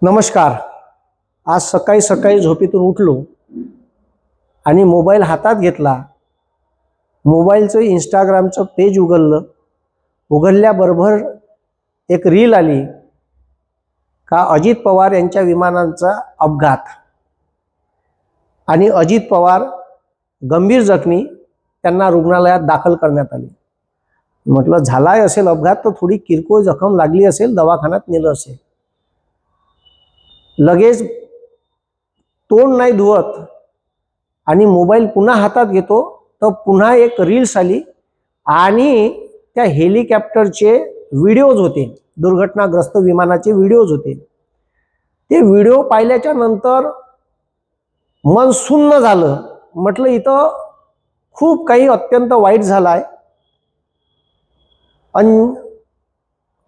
नमस्कार. आज सकाळी सकाळी झोपेतून उठलो आणि मोबाईल हातात घेतला. मोबाईलचं इंस्टाग्रामचं पेज उघडलं. उघडल्याबरोबर एक रील आली का अजित पवार यांच्या विमानांचा अपघात आणि अजित पवार गंभीर जखमी, त्यांना रुग्णालयात दाखल करण्यात आले. म्हटलं झालाय असेल अपघात तर थोडी किरकोळ जखम लागली असेल, दवाखान्यात नेलं असेल. लगेच तोंड नाही धुवत आणि मोबाईल पुन्हा हातात घेतो तर पुन्हा एक रील्स आली आणि त्या हेलिकॉप्टरचे व्हिडिओज होते, दुर्घटनाग्रस्त विमानाचे व्हिडिओज होते. ते व्हिडिओ पाहिल्याच्या नंतर मन सुन्न झालं. म्हटलं इथं खूप काही अत्यंत वाईट झालं आहे आणि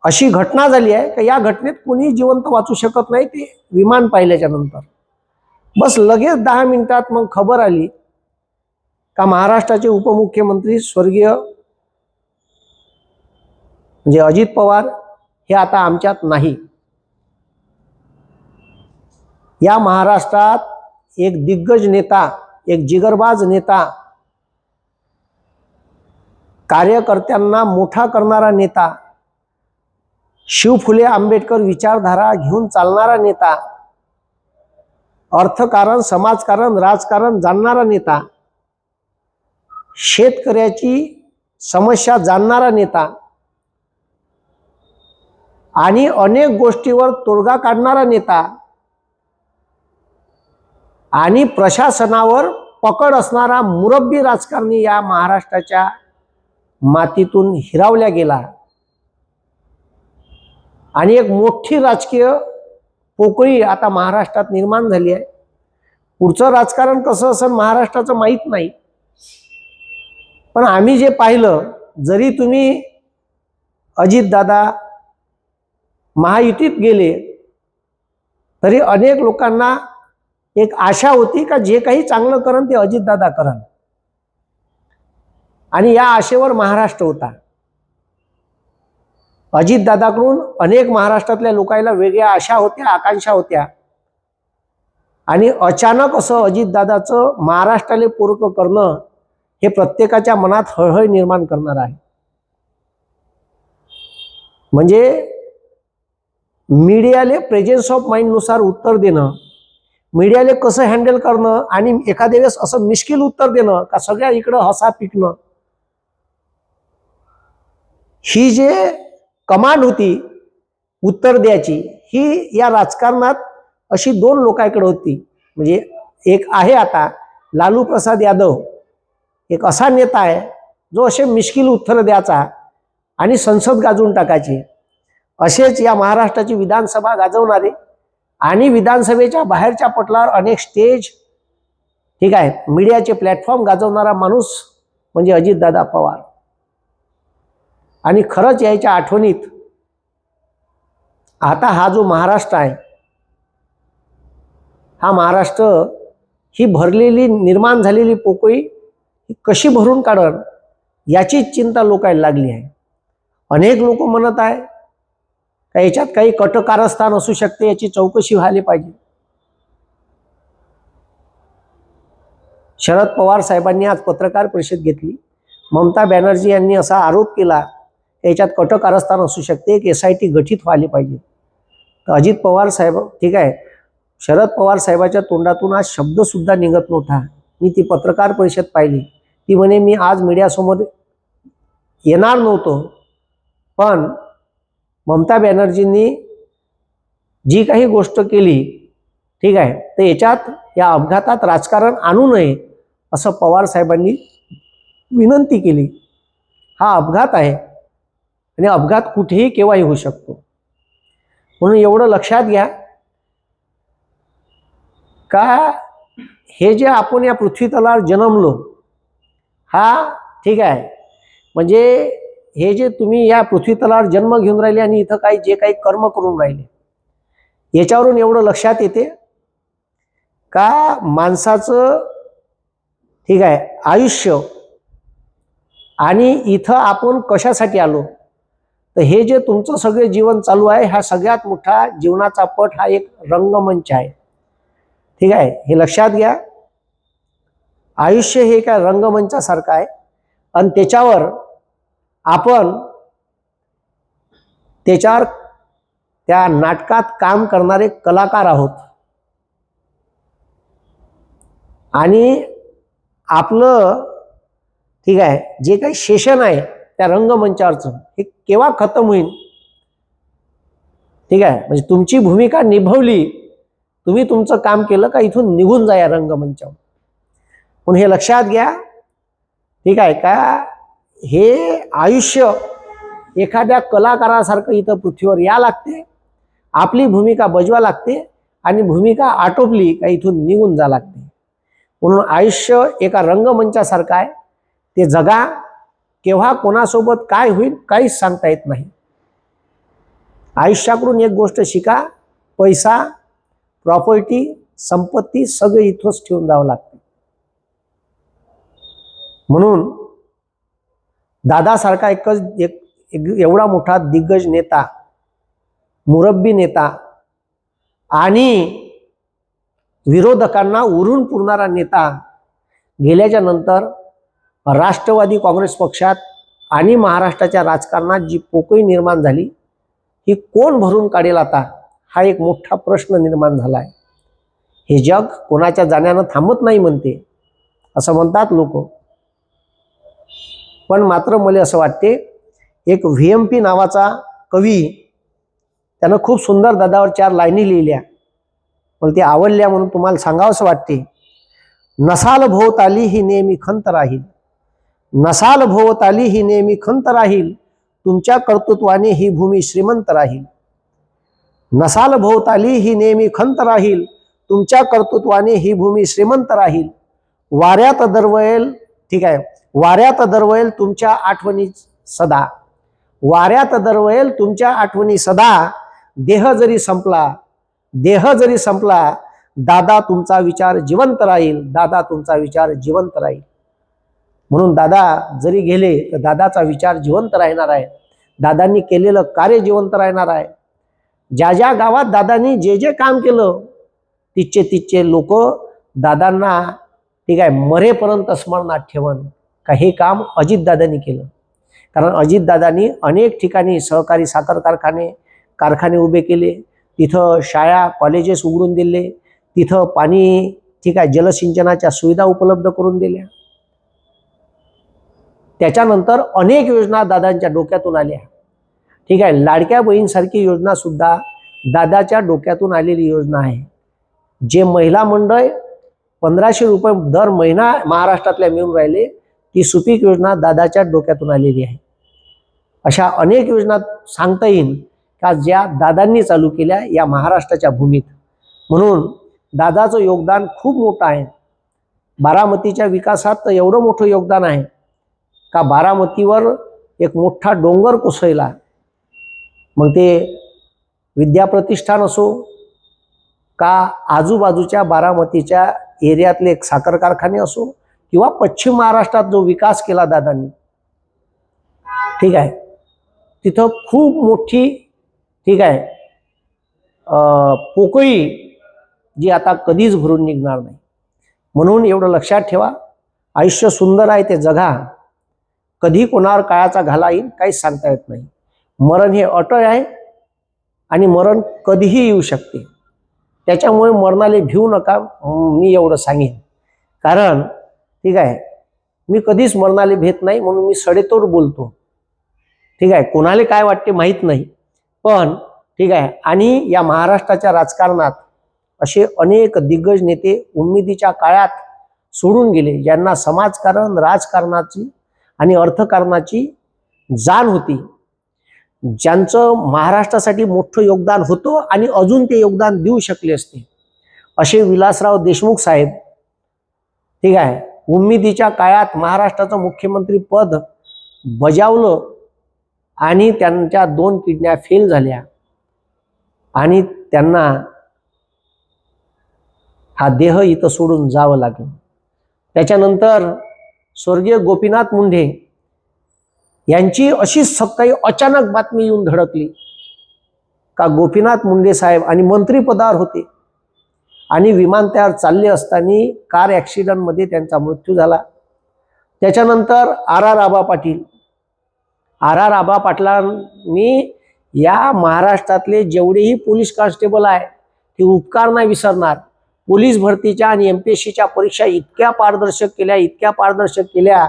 अशी घटना झाली आहे की या घटनेत कोणी जिवंत वाचू शकत नाही. ते विमान पाहिल्याच्या नंतर बस लगेच 10 मिनिटात मग खबर आली का महाराष्ट्राचे उपमुख्यमंत्री स्वर्गीय म्हणजे अजित पवार हे आता आमच्यात नाही. या महाराष्ट्रात एक दिग्गज नेता, एक जिगरबाज नेता, कार्यकर्त्यांना मोठा करणारा नेता, शिव फुले आंबेडकर विचारधारा घेऊन चालणारा नेता, अर्थकारण, समाजकारण, राजकारण जाणणारा नेता, शेतकऱ्याची समस्या जाणणारा नेता आणि अनेक गोष्टीवर तोडगा काढणारा नेता आणि प्रशासनावर पकड असणारा मुरब्बी राजकारणी या महाराष्ट्राच्या मातीतून हिरावल्या गेला आणि एक मोठी राजकीय पोकळी आता महाराष्ट्रात निर्माण झाली आहे. पुढचं राजकारण कसं असेल महाराष्ट्राचं माहीत नाही, पण आम्ही जे पाहिलं, जरी तुम्ही अजितदादा महायुतीत गेले तरी अनेक लोकांना एक आशा होती का जे काही चांगलं करण ते अजितदादा करण आणि या आशेवर महाराष्ट्र होता. अजितदादाकडून अनेक महाराष्ट्रातल्या लोकांना वेगळ्या आशा होत्या, आकांक्षा होत्या आणि अचानक असं अजितदादाचं महाराष्ट्राला पूरक करणं हे प्रत्येकाच्या मनात हळहळ निर्माण करणार आहे. म्हणजे मीडियाले प्रेझेन्स ऑफ माइंडनुसार उत्तर देणं, मीडियाले कसं हँडल करणं आणि एखाद्या वेळेस असं मिश्किल उत्तर देणं का सगळ्या इकडं हसा पिकणं, ही जे कमांड होती उत्तर द्यायची, ही या राजकारणात अशी दोन लोकांकडे होती. म्हणजे एक आहे आता लालू प्रसाद यादव, एक असा नेता आहे जो असे मिश्किल उत्तर द्यायचा आणि संसद गाजवून टाकायची. असेच या महाराष्ट्राची विधानसभा गाजवणारे आणि विधानसभेच्या बाहेरच्या पटलावर अनेक स्टेज, ठीक आहे, मीडियाचे प्लॅटफॉर्म गाजवणारा माणूस म्हणजे अजितदादा पवार. आणि खरंच याच्या आठवणीत आता हा जो महाराष्ट्र आहे, हा महाराष्ट्र ही भरलेली निर्माण झालेली पोकळी ही कशी भरून काढण याची चिंता लोकांना लागली आहे. अनेक लोक म्हणत आहे का याच्यात काही कटकारस्थान असू शकते, याची चौकशी व्हायला पाहिजे. शरद पवार साहेबांनी आज पत्रकार परिषद घेतली. ममता बॅनर्जी यांनी असा आरोप केला याच्यात कटकारस्थान असू शकते, एक SIT गठीत व्हायला पाहिजे. तर अजित पवार साहेब, ठीक आहे, शरद पवार साहेबाच्या तोंडातून आज शब्द सुद्धा निघत नव्हता. मी ती पत्रकार परिषद पाहिली. ती म्हणे मी आज मीडियासमोर येणार नव्हतो, पण ममता बॅनर्जींनी जी काही गोष्ट केली, ठीक आहे, तर याच्यात या अपघातात राजकारण आणू नये असं पवार साहेबांनी विनंती केली. हा अपघात आहे आणि अपघात कुठेही केव्हाही होऊ शकतो. म्हणून एवढं लक्षात घ्या का हे जे आपण या पृथ्वी तलावर जन्मलो, हा ठीक आहे, म्हणजे हे जे तुम्ही या पृथ्वी तलावर जन्म घेऊन राहिले आणि इथं काही जे काही कर्म करून राहिले, याच्यावरून एवढं लक्षात येते का माणसाचं, ठीक आहे, आयुष्य आणि इथं आपण कशासाठी आलो, तर हे जे तुमचं सगळे जीवन चालू आहे, हा सगळ्यात मोठा जीवनाचा पट हा एक रंगमंच आहे. ठीक आहे, हे लक्षात घ्या. आयुष्य हे काय रंगमंचासारखं आहे आणि त्याच्यावर आपण त्या नाटकात काम करणारे कलाकार आहोत. आणि आपलं ठीक आहे जे काही सेशन आहे त्या रंगमंचावरचं हे केव्हा खतम होईल. ठीक आहे, म्हणजे तुमची भूमिका निभवली, तुम्ही तुमचं काम केलं का इथून निघून जा या रंगमंचावर. पण हे लक्षात घ्या. ठीक आहे का, हे आयुष्य एखाद्या कलाकारासारखं इथं पृथ्वीवर या लागते, आपली भूमिका बजवा लागते आणि भूमिका आटोपली का इथून निघून जा लागते. म्हणून आयुष्य एका रंगमंचासारखं आहे. ते जगा, केव्हा कोणासोबत काय होईल काहीच सांगता येत नाही. आयुष्याकडून एक गोष्ट शिका, पैसा, प्रॉपर्टी, संपत्ती सगळं इथंच ठेवून जावं लागतं. म्हणून दादासारखा एक एवढा मोठा दिग्गज नेता, मुरब्बी नेता आणि विरोधकांना उरून पुरणारा नेता गेल्याच्या नंतर राष्ट्रवादी काँग्रेस पक्षात आणि महाराष्ट्राच्या राजकारणात जी पोकळी निर्माण झाली ही कोण भरून काढेल आता, हा एक मोठा प्रश्न निर्माण झाला आहे. हे जग कोणाच्या जाण्यानं थांबत नाही म्हणते, असं म्हणतात लोक. पण मात्र मला असं वाटते, एक VMP नावाचा कवी, त्यानं खूप सुंदर दादावर 4 लाईनी लिहिल्या, मला ते आवडल्या म्हणून तुम्हाला सांगावंसं वाटते. नसाल भोवताली ही नेहमी खंत राहील, नसाल भोवताली ही नेहमी खंत राहील, तुमच्या कर्तृत्वाने ही भूमी श्रीमंत राहील. नसाल भोवताली ही नेहमी खंत राहील, तुमच्या कर्तृत्वाने ही भूमी श्रीमंत राहील. वाऱ्यात दरवळेल, ठीक आहे, वाऱ्यात दरवळेल तुमच्या आठवणी सदा, वाऱ्यात दरवळेल तुमच्या आठवणी सदा. देह जरी संपला, दादा तुमचा विचार जिवंत राहील, दादा तुमचा विचार जिवंत राहील. म्हणून दादा जरी गेले तर दादाचा विचार जिवंत राहणार आहे, दादांनी केलेलं कार्य जिवंत राहणार आहे. ज्या ज्या गावात दादांनी जे जे काम केलं तिथचे लोक दादांना, ठीक आहे, मरेपर्यंत स्मरणात ठेवन का हे काम अजितदादांनी केलं. कारण अजितदादांनी अनेक ठिकाणी सहकारी साखर कारखाने उभे केले, तिथं शाळा कॉलेजेस उघडून दिले, तिथं पाणी, ठीक आहे, जलसिंचनाच्या सुविधा उपलब्ध करून दिल्या. त्याच्यानंतर अनेक योजना दादांच्या डोक्यातून आल्या. ठीक आहे, लाडक्या बहीणसारखी योजना सुद्धा दादाच्या डोक्यातून आलेली योजना आहे. जे महिला मंडळ 1500 रुपये दर महिना महाराष्ट्रातल्या मिळून राहिले, ती सुपीक योजना दादाच्या डोक्यातून आलेली आहे. अशा अनेक योजना सांगता येईल का ज्या दादांनी चालू केल्या या महाराष्ट्राच्या भूमीत. म्हणून दादाचं योगदान खूप मोठं आहे. बारामतीच्या विकासात तर एवढं मोठं योगदान आहे का बारामतीवर एक मोठा डोंगर कोसळला. मग ते विद्याप्रतिष्ठान असो का आजूबाजूच्या बारामतीच्या एरियातले एक साखर कारखाने असो किंवा पश्चिम महाराष्ट्रात जो विकास केला दादांनी, ठीक आहे, तिथं खूप मोठी, ठीक आहे, पोकळी जी आता कधीच भरून निघणार नाही. म्हणून एवढं लक्षात ठेवा, आयुष्य सुंदर आहे ते जगा. कधी कोणावर काळाचा घाला येईल काहीच सांगता येत नाही. मरण हे अटळ आहे आणि मरण कधीही येऊ शकते. त्याच्यामुळे मरणाला भिवू नका, मी एवढं सांगेन. कारण ठीक आहे, मी कधीच मरणाला भेट नाही म्हणून मी सडेतोड बोलतो. ठीक आहे, कोणाला काय वाटते माहीत नाही, पण ठीक आहे. आणि या महाराष्ट्राच्या राजकारणात असे अनेक दिग्गज नेते उमेदीच्या काळात सोडून गेले, ज्यांना समाजकारण, राजकारणाची आणि अर्थकारणाची जाण होती, ज्यांचं महाराष्ट्रासाठी मोठं योगदान होतं आणि अजून ते योगदान देऊ शकले असते. असे विलासराव देशमुख साहेब, ठीक आहे, उमेदीच्या काळात महाराष्ट्राचं मुख्यमंत्री पद बजावलं आणि त्यांच्या 2 किडन्या फेल झाल्या आणि त्यांना हा देह इथं सोडून जावं लागलं. त्याच्यानंतर स्वर्गीय गोपीनाथ मुंडे यांची अशीच सकाळी अचानक बातमी येऊन धडकली का गोपीनाथ मुंडे साहेब आणि मंत्रिपदावर होते आणि विमानतळावर चालले असताना कार ॲक्सिडेंटमध्ये त्यांचा मृत्यू झाला. त्याच्यानंतर आर आर आबा पाटलांनी या महाराष्ट्रातले जेवढेही पोलीस कॉन्स्टेबल आहे ते उपकार नाही विसरणार. पोलीस भरतीच्या आणि MPSCच्या परीक्षा इतक्या पारदर्शक केल्या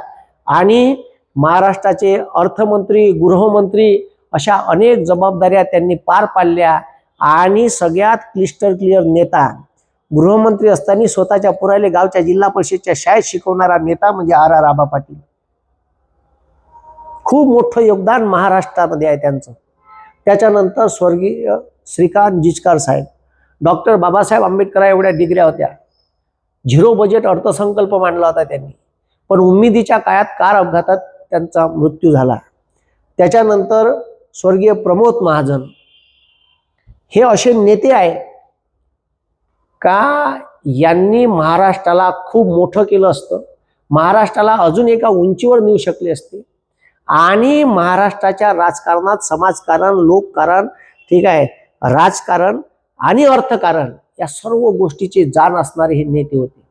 आणि महाराष्ट्राचे अर्थमंत्री, गृहमंत्री अशा अनेक जबाबदाऱ्या त्यांनी पार पाडल्या. आणि सगळ्यात क्लिस्टर नेता, गृहमंत्री असताना स्वतःच्या पुराले गावच्या जिल्हा परिषदच्या शाळेत शिकवणारा नेता म्हणजे आर आर आबा पाटील. खूप मोठं योगदान महाराष्ट्रामध्ये आहे त्यांचं. त्याच्यानंतर स्वर्गीय श्रीकांत जिचकार साहेब, डॉक्टर बाबासाहेब आंबेडकर एवढ्या डिग्र्या होत्या. 0 बजेट अर्थसंकल्प मांडला होता त्यांनी, पण उमेदीच्या काळात कार अपघातात त्यांचा मृत्यू झाला. त्याच्यानंतर स्वर्गीय प्रमोद महाजन, हे असे नेते आहे का यांनी महाराष्ट्राला खूप मोठं केलं असतं, महाराष्ट्राला अजून एका उंचीवर नेऊ शकले असते. आणि महाराष्ट्राच्या राजकारणात समाजकारण, लोककारण, ठीक आहे, राजकारण आणि अर्थकारण या सर्व गोष्टीची जाण असणारे हे नेते होते.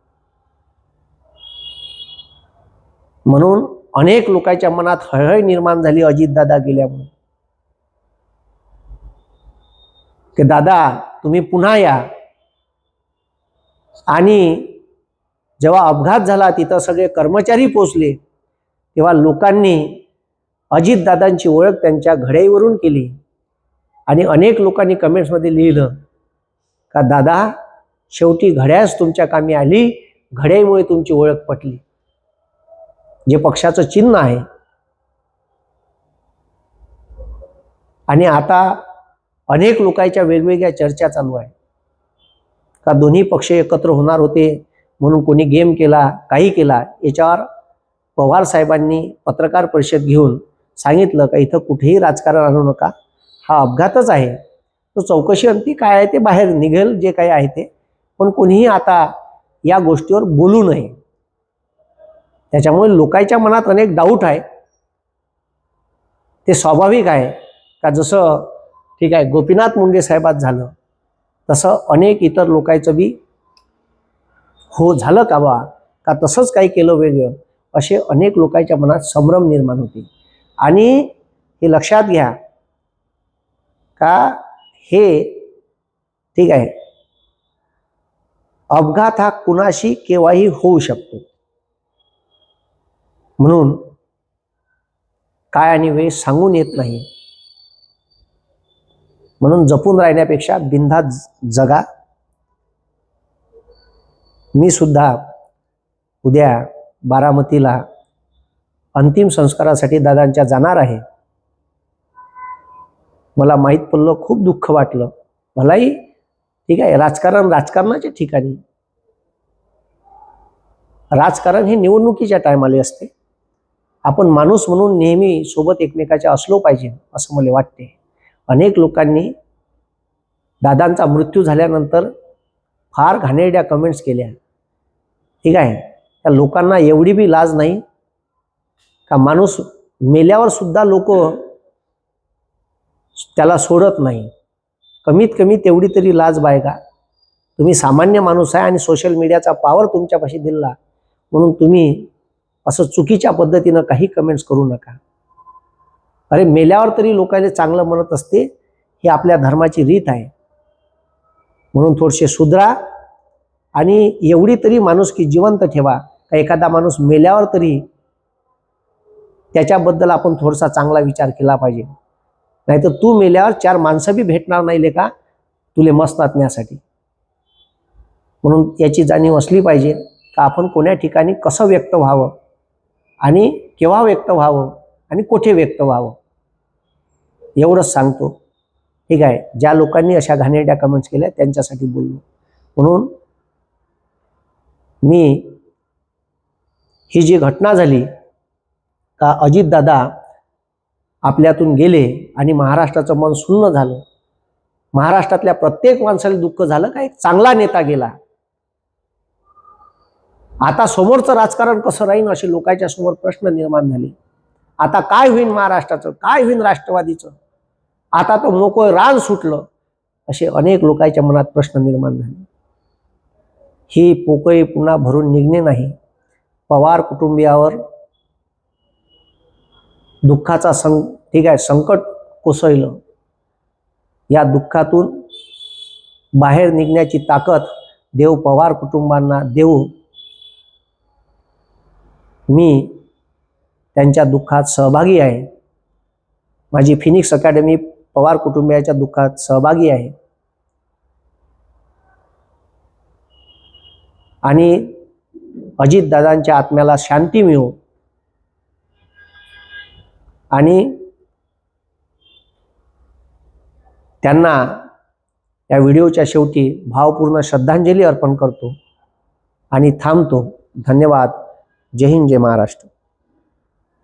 म्हणून अनेक लोकांच्या मनात हळहळ निर्माण झाली अजितदादा गेल्यामुळे, की दादा तुम्ही पुन्हा या. आणि जेव्हा अपघात झाला तिथं सगळे कर्मचारी पोचले तेव्हा लोकांनी अजितदादांची ओळख त्यांच्या घड्याळीवरून केली. आणि अनेक लोकांनी कमेंट्समध्ये लिहिलं का दादा शेवटी घड्याळच तुमच्या कामी आली, घड्याळीमुळे तुमची ओळख पटली, जे पक्षाचं चिन्ह आहे. आणि आता अनेक लोकांच्या वेगवेगळ्या चर्चा चालू आहे का दोन्ही पक्ष एकत्र होणार होते म्हणून कोणी गेम केला, काही केला. याच्यावर पवार साहेबांनी पत्रकार परिषद घेऊन सांगितलं का इथं कुठेही राजकारण आणू नका, हा अपघातच आहे, तो चौकशी अंती काय आहे ते बाहेर निघेल, जे काही आहे ते, पण कोणीही आता या गोष्टीवर बोलू नये. त्याच्यामुळे लोकांच्या मनात अनेक डाऊट आहे, ते स्वाभाविक आहे का जसं ठीक आहे गोपीनाथ मुंडे साहेबात झालं तसं अनेक इतर लोकांचं बी हो झालं का बा, का तसंच काही केलं वेगळं, असे अनेक लोकांच्या मनात संभ्रम निर्माण होते. आणि हे लक्षात घ्या का हे ठीक आहे अपघात हा कुणाशी केव्हाही होऊ शकतो, म्हणून काय आणि वेळ सांगून येत नाही. म्हणून जपून राहण्यापेक्षा बिनधास्त जगा. मी सुद्धा उद्या बारामतीला अंतिम संस्कारासाठी दादांच्या जाणार आहे. मला माहीत पडलं, खूप दुःख वाटलं मलाही. ठीक आहे, राजकारणाच्या ठिकाणी राजकारण हे निवडणुकीच्या टायमाला असते. आपण माणूस म्हणून नेहमी सोबत एकमेकाच्या असलो पाहिजे असं मला वाटते. अनेक लोकांनी दादांचा मृत्यू झाल्यानंतर फार घाणेरड्या कमेंट्स केल्या. ठीक आहे, त्या लोकांना एवढी बी लाज नाही का माणूस मेल्यावर सुद्धा लोक त्याला सोडत नाही. कमीत कमी तेवढी तरी लाज बाळगा. तुम्ही सामान्य माणूस आहे आणि सोशल मीडियाचा पावर तुमच्यापाशी दिला म्हणून तुम्ही असं चुकीच्या पद्धतीनं काही कमेंट्स करू नका. अरे मेल्यावर तरी लोकांना चांगलं म्हणत असते, ही आपल्या धर्माची रीत आहे. म्हणून थोडेसे सुधरा आणि एवढी तरी माणुसकी जिवंत ठेवा का एखादा माणूस मेल्यावर तरी त्याच्याबद्दल आपण थोडासा चांगला विचार केला पाहिजे. नाहीतर तू मेल्यावर 4 माणसं बी भेटणार नाही लेका तुले मस्तण्यासाठी. म्हणून याची जाणीव असली पाहिजे का आपण कोण्या ठिकाणी कसं व्यक्त व्हावं आणि केव्हा व्यक्त व्हावं आणि कुठे व्यक्त व्हावं, एवढंच सांगतो. ठीक आहे, ज्या लोकांनी अशा घाणेरड्या कमेंट्स केल्या त्यांच्यासाठी बोललो. म्हणून मी ही जी घटना झाली का अजितदादा आपल्यातून गेले आणि महाराष्ट्राचं मन सुन्न झालं, महाराष्ट्रातल्या प्रत्येक माणसाला दुःख झालं का एक चांगला नेता गेला. आता समोरचं राजकारण कसं राहील असे लोकांच्या समोर प्रश्न निर्माण झाले. आता काय होईल महाराष्ट्राचं, काय होईल राष्ट्रवादीचं, आता तो मोकळं रान सुटलं, असे अनेक लोकांच्या मनात प्रश्न निर्माण झाले. ही पोकळी पुन्हा भरून निघणे नाही. पवार कुटुंबियावर दुःखाचा संकट कोसळलं. या दुःखातून बाहेर निघण्याची ताकद देव पवार कुटुंबांना देऊ. मी त्यांच्या दुःखात सहभागी आहे. माझी फिनिक्स अकॅडमी पवार कुटुंबियाच्या दुःखात सहभागी आहे. आणि अजितदादांच्या आत्म्याला शांती मिळो आणि त्यांना या व्हिडिओच्या शेवटी भावपूर्ण श्रद्धांजली अर्पण करतो आणि थांबतो. धन्यवाद. जय हिंद, जय महाराष्ट्र.